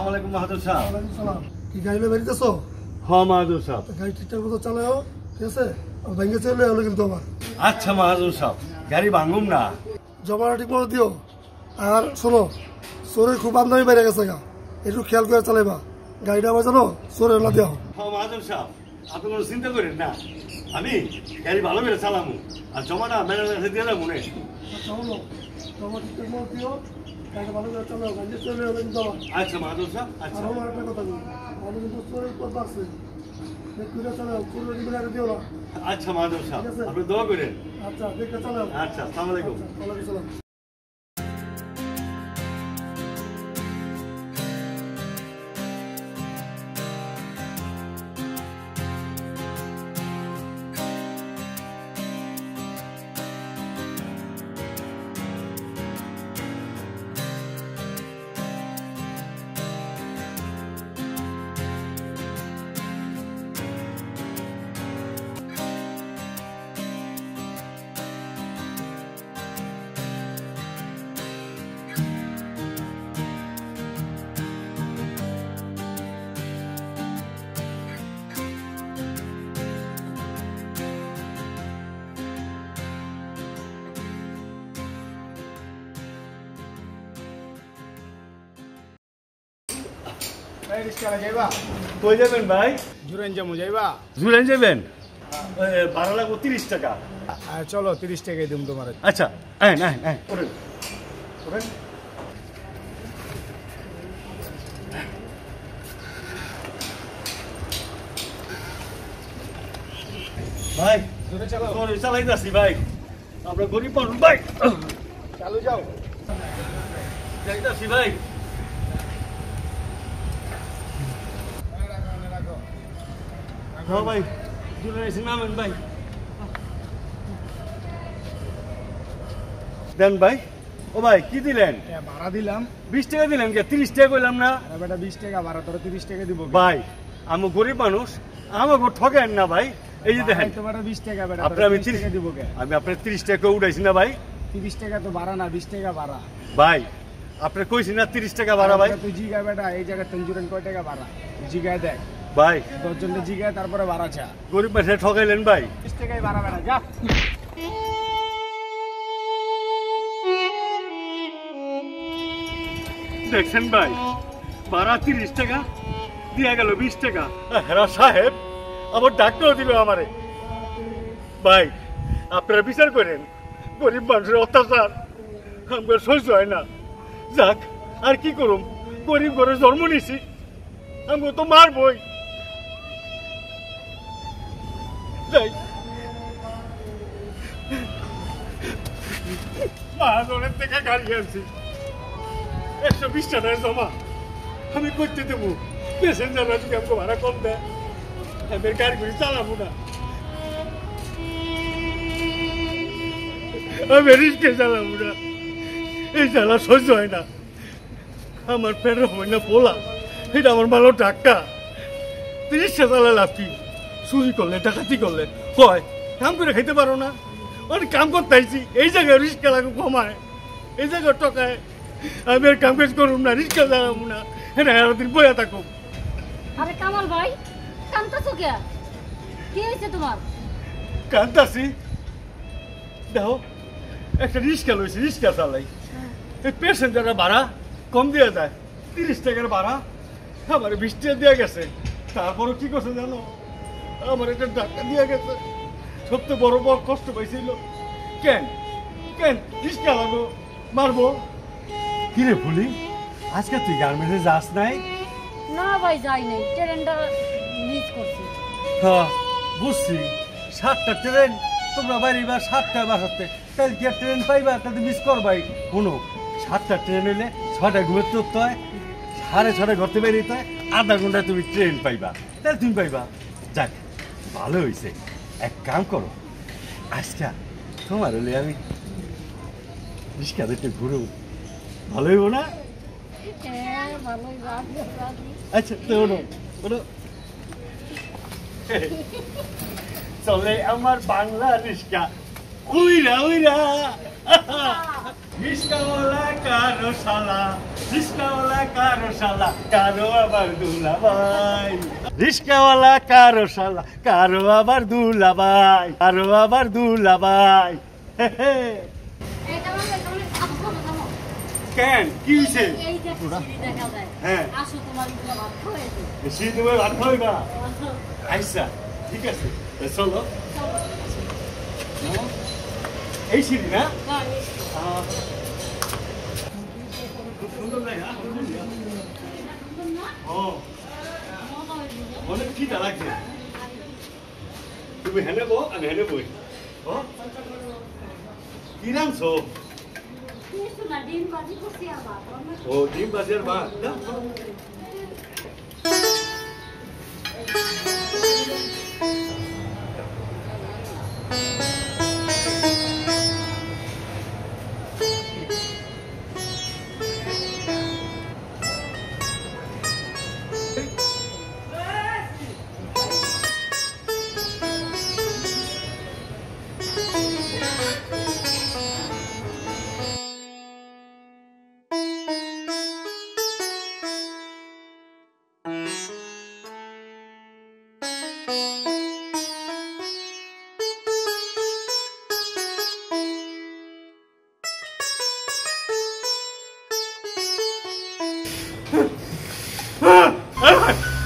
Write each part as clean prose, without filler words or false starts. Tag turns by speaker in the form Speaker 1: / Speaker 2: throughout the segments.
Speaker 1: আসসালামু আলাইকুম মাহাদুর সাহেব।
Speaker 2: ওয়ালাইকুম সালাম। কি গাড়ি নিয়ে বেরিয়েছো?
Speaker 1: হ্যাঁ মাহাদুর সাহেব।
Speaker 2: গাড়ি ঠিকঠাক মতো চালাও, ঠিক আছে? আর ভেঙে চলে হলো কিন্তু আমার।
Speaker 1: আচ্ছা মাহাদুর সাহেব, গাড়ি ভাঙুম না।
Speaker 2: জমাটা ঠিক মতো দিও। আর শোনো, চোরের খুব আমদামি বেড়ে গেছে গা, একটু খেয়াল করে চালাইবা। গাড়িটা আমার জানো চোরের না দেওয়া।
Speaker 1: হ্যাঁ মাহাদুর সাহেব, আপনি কোনো চিন্তা করেন না, আমি গাড়ি ভালো করে চালামু আর জমাটা ম্যানেজার দিয়ে দেবো মনে।
Speaker 2: আচ্ছা হলো, জমা ঠিকঠাক মতো দিও, গাড়িটা ভালো করে চালাও, ভেঙে চলে হলো কিন্তু আমার।
Speaker 1: আচ্ছা মাহাদুর সাহেব। আচ্ছা
Speaker 2: আর আমার একটা কথা বলি, আমি কিন্তু চোরের পথ আছে, দেখে চালাও, চোরের কিন্তু গাড়ি দিও না।
Speaker 1: আচ্ছা মাহাদুর সাহেব, আপনি দোয়া করেন।
Speaker 2: আচ্ছা দেখে চালাও।
Speaker 1: আচ্ছা, আসসালামু আলাইকুম।
Speaker 2: ওয়ালাইকুম সালাম।
Speaker 1: কই যাবেন ভাই?
Speaker 3: জুরাইন যাবো যাইবা?
Speaker 1: জুড়েন যাবেন? ভাড়া লাগবো 30 টাকা।
Speaker 3: চলো 30 টাকাই দিম তোমার।
Speaker 1: আচ্ছা ওঠেন ওঠেন। ভাই
Speaker 3: জোরে চালো।
Speaker 1: চালাইতেছি ভাই, আমরা গরিব মানুষ ভাই।
Speaker 3: চালু যাও।
Speaker 1: যাইতেছি ভাই। হ্যাঁ ভাই, জুড়ে এসে নামেন ভাই। দেন ভাই। ও ভাই কি দিলেন?
Speaker 3: ভাড়া দিলাম
Speaker 1: 20 টাকা দিলেন কে? 30 টাকা কইলাম না?
Speaker 3: আরে বেটা 20 টাকা ভাড়া, তোরা 30 টাকা দিব
Speaker 1: ভাই আমি গরিব মানুষ, আমাকে ঠকেন না ভাই। এই যে দেখেন
Speaker 3: তোমার 20 টাকা বেটা,
Speaker 1: আপনি আমি
Speaker 3: 30 টাকা দিব কে?
Speaker 1: আমি আপনার 30 টাকা উঠাইছি না ভাই?
Speaker 3: 30 টাকা তো ভাড়া না, 20 টাকা ভাড়া।
Speaker 1: ভাই আপনি কইছি না 30 টাকা ভাড়া ভাই?
Speaker 3: তুই জিগা বেটা, এই জায়গা তঞ্জুরেন কয় টাকা ভাড়া জিগায় দেখ।
Speaker 1: ভাই
Speaker 3: 10 জনের জিগায় তারপরে ভাড়া চা।
Speaker 1: গরিব মানুষে ঠকাইলেন ভাই।
Speaker 3: 20 টাকাই ভাড়া বেটা, যা।
Speaker 1: দেখছেন ভাই, ভাড়া 30 টাকা দিয়া গেল 20 টাকা। হেরা সাহেব আমার ডাক্তার দিল আমারে। ভাই আপনারা বিচার করেন, গরিব মানুষের অত্যাচার আমার সহ্য হয় না। যাক আর কি করুম, গরিব ঘরে জন্ম নিছি, আমি তো মারবই। যাই মহাজনের থেকে গাড়ি আনছি, 120 টাকার জমা আমি করতে দেবো। প্যাসেঞ্জাররা যদি আমাকে ভাড়া কম দেয় আমি গাড়ি করে চালাবো না, আমি রিস্কে চালাবো না। এই চালা সহ্য হয় না, আমার পেটের হয় না পোলা, এটা আমার ভালো ডাক্তার। 30 চালা লাভ কি? চুরি করলে ডাকাতি করলে হয় কাম করে খাইতে পারো না? অনেক কাম করতে আইছি, এই জায়গায় রিস্কা লাগে কমায়, এই জায়গায় টকায়। আমি আর কাম কাজ করুম না, রিস্কা চালাবো না, হ্যাঁ এতদিন বইয়া থাকুম।
Speaker 4: আরে কামাল ভাই, কান্তাছো কে? কি হয়েছে তোমার?
Speaker 1: কান্তাছি দেখো, একটা রিস্কা লইছি, রিস্কা চালাই। এই প্যাসেঞ্জাররা ভাড়া কম দিয়ে যায়, 30 টাকার ভাড়া আমার 20 টাকা দেওয়া গেছে। তারপরও কি করছে জানো, আমার একটা টাকা দিয়ে গেছে। সবচেয়ে বড় বড় কষ্ট পাইছিল। কেন কেন রিস্কা লাগো মারবো? কিরে ফুলি, আজকে তুই গার্মেন্টে যাস নাই?
Speaker 4: না ভাই যাই নাই, ট্রেনটা মিস করছি।
Speaker 1: হ্যাঁ বুঝছি, 7টা ট্রেন তোমরা বাড়িবা, 7টায় বাসাতে, তাহলে কি ট্রেন পাইবা? তাহলে মিস করবাই। শোনো, 7টা ট্রেন হইলে 6টায় ঘুমের চড়তে হয়, 6:30 ঘরতে বেরিয়ে হয়, আধা ঘন্টায় তুমি ট্রেন পাইবা, তাহলে তুমি পাইবা। যাক ভালো হয়েছে, এক কাম করো, আজকা তোমার হলে আমি রিস্কা দিতে ঘুরো, ভালো হইব না?
Speaker 4: হ্যাঁ ভালোই রাজি।
Speaker 1: আচ্ছা তো ওনো ওনো চলে আমার বাংলা রিস্কা। উইরা উইরা রিস্কাওয়ালা কারো শালা রিস্কাওয়ালা কারো শালা কারো আবার দুলাভাই রিস্কাওয়ালা কারো শালা কারো আবার দুলাভাই কারো আবার দুলাভাই
Speaker 4: এই কামাল ভাই থামো থামো
Speaker 1: কেন কি হইছে
Speaker 4: এই যে সিঁড়ি দেখা যায়
Speaker 1: হ্যাঁ
Speaker 4: আসো তোমার গুলো ভাত খাওয়াইতে
Speaker 1: বেশি তুমি ভাত খাইবা আইসা ঠিক আছে চলো এই সিঁড়ি না খুব সুন্দর জায়গা ও অনেক খিদা লাগছে তুমি হেনে বো আমি হেনে বই ও কি রাঁধছো
Speaker 4: ডিম ভাজি করছি আবার
Speaker 1: ও ডিম ভাজির ভাত না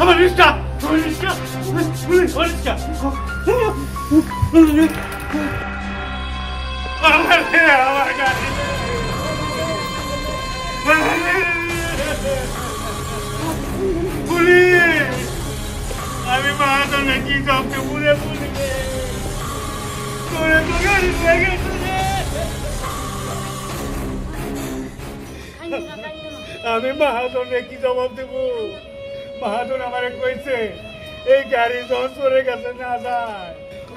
Speaker 1: আমার রিস্কা আমার রিস্কা রিস্কা আমার গাড়ি পুলিশ আমি মাহাজনে কি সবকে পুলে পুলে তোরে তো গাড়ি লেগে আমি মাহাজনে কি জবাব দেব মাহাজন আমারে কইছে এই গাড়ি যখন চলে গেছে না যায়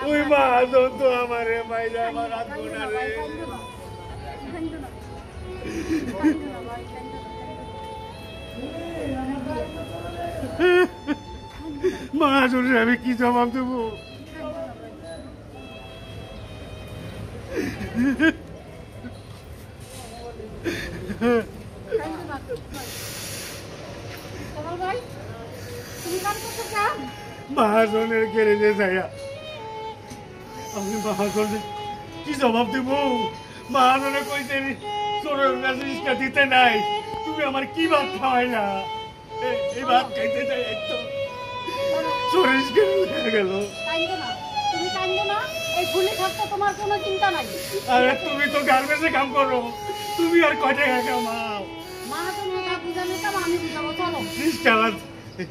Speaker 1: ওই মাহাজন তো আমারে মাইলে আমার হাত গোনা রে মাহাজনে আমি কি জবাব দেব
Speaker 4: কামাল ভাই তুমি কাম করতে চাও
Speaker 1: মাহাজনের গ্যারেজে যাইয়া আমি মাহাজনে কি জবাব দেব মাহাজনে কইছে চোরের কাছে রিস্কা দিতে নাই তুমি আমার কি ভাত খাওয়াইলা এই ভাত খাইতে যাই একদম চোরের রিস্কা হয়ে গেল
Speaker 4: কান্দো না তুমি কান্দো না এই ফুলে থাকতে তোমার কোনো চিন্তা নাই
Speaker 1: আরে তুমি তো গার্মেন্টসে কাম করো তুমি আর কয় টাকা কামাও
Speaker 4: মাহাজন না বুঝানো তো আমি বুঝাবো চলো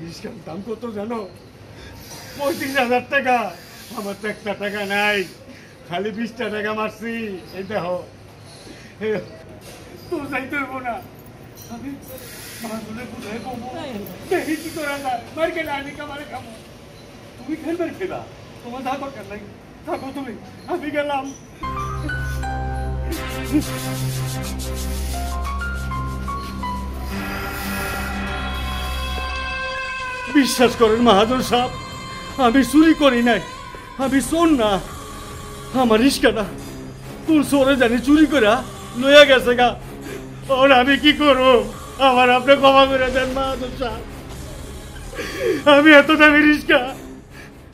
Speaker 1: রিস্কার দাম কত জানো 35,000 টাকা আমার তো একটা টাকা নাই খালি 20টা টাকা মারছি এই দেখো তোর যাইতে হইব না আমি মাহাজনে বুঝাই কমো দেখি কি তোরা না মার গেলে আমি কামারে খাবো তুমি খেলবে খেলা তোমার যা দরকার নাই থাকো তুমি আমি গেলাম বিশ্বাস করেন মাহাজন সাহেব আমি চুরি করি নাই আমি চোর না আমার রিস্কাটা কোন চোরে জানি চুরি করা লইয়া গেছে গা ওর আমি কি করব আমার আপনি ক্ষমা করে দেন মাহাজন সাহেব আমি এত দামি রিস্কা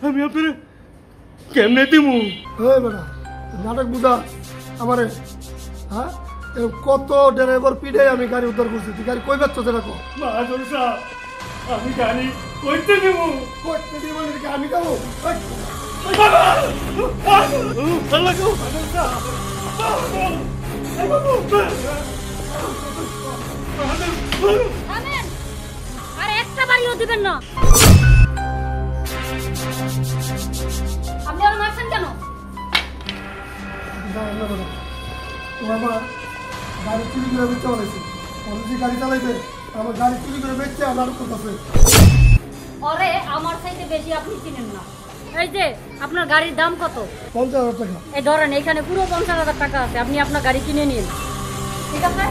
Speaker 1: আমি আপনার কেমনে দিমু
Speaker 2: এই বেটা নাটক বুঝা আমারে হ্যাঁ এরকম কত ড্রাইভার পিঠে আমি গাড়ি উদ্ধার করছি তুই গাড়ি কই বেচছ দেখো
Speaker 1: মাহাজন সাহেব আমি গাড়ি কইতে দেবো
Speaker 2: করতে দিব নাকি আমি যাবো
Speaker 4: থামেন আর একটা বাড়িও দিবেন না আপনি আর মারছেন কেন
Speaker 2: আমার গাড়ি চুরি করে বেচতে পারছি অলরেডি গাড়ি চালাইতে আমার গাড়ি চুরি করে বেচতে আমার করতেছে
Speaker 4: আরে আমার চাইতে বেশি আপনি চিনেন না এই যে আপনার গাড়ির দাম কত
Speaker 2: 50,000 টাকা
Speaker 4: এই ধরেন এখানে পুরো 50,000 টাকা আছে আপনি আপনার গাড়ি কিনে নিন ঠিক আছে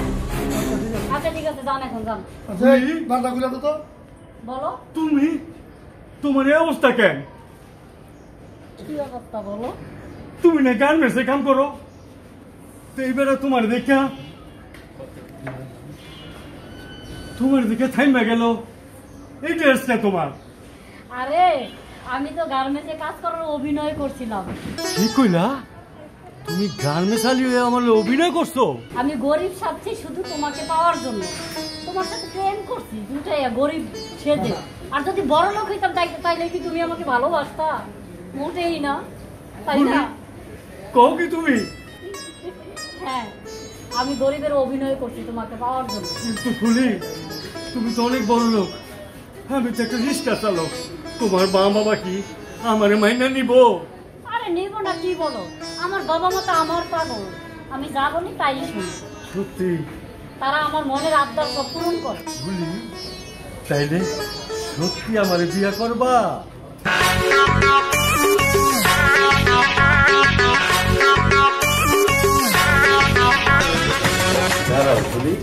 Speaker 4: আচ্ছা ঠিক আছে যান এখন যান
Speaker 2: আচ্ছা বান্দা গুলা তো
Speaker 4: বলো
Speaker 1: তুমি তোমার এই অবস্থা কেন
Speaker 4: কি অবস্থা বলো
Speaker 1: তুমি না গার্মেন্টসে কাম করো, তো এইবারে তোমার দেখা থাইমা গেল এই ড্রেসটা তোমার।
Speaker 4: আরে আমি তো গার্মেন্টসে কাজ করার অভিনয় করছিলাম।
Speaker 1: কি কইলা? তুমি গার্মেন্টস আলি হয়ে আমার অভিনয় করছো?
Speaker 4: আমি গরিব সাজছি শুধু তোমাকে পাওয়ার জন্য, তোমার সাথে প্রেম করছি দুটাই গরিব সেজে। আর যদি বড় লোক হইতাম তাইলে কি তুমি আমাকে ভালোবাসতা? মোটেই না, তাই না?
Speaker 1: কও কি তুমি?
Speaker 4: হ্যাঁ, আমি গরিবের অভিনয় করছি তোমাকে পাওয়ার জন্য।
Speaker 1: কিন্তু ফুলি, তুমি তো অনেক বড় লোক, আমি তো একটা রিক্সা চালক। তোমার বাবা কি আমারে মাইনা নিব?
Speaker 4: আরে নিব না কি বলো, আমার বাবা মা তো আমার পাগল, আমি যা বলি তাই শুনি।
Speaker 1: সত্যি?
Speaker 4: তারা আমার মনের আবদার সব পূরণ করে।
Speaker 1: ফুলি, তাইলে সত্যি আমারে বিয়া করবা? দাঁড়াও ফুলি,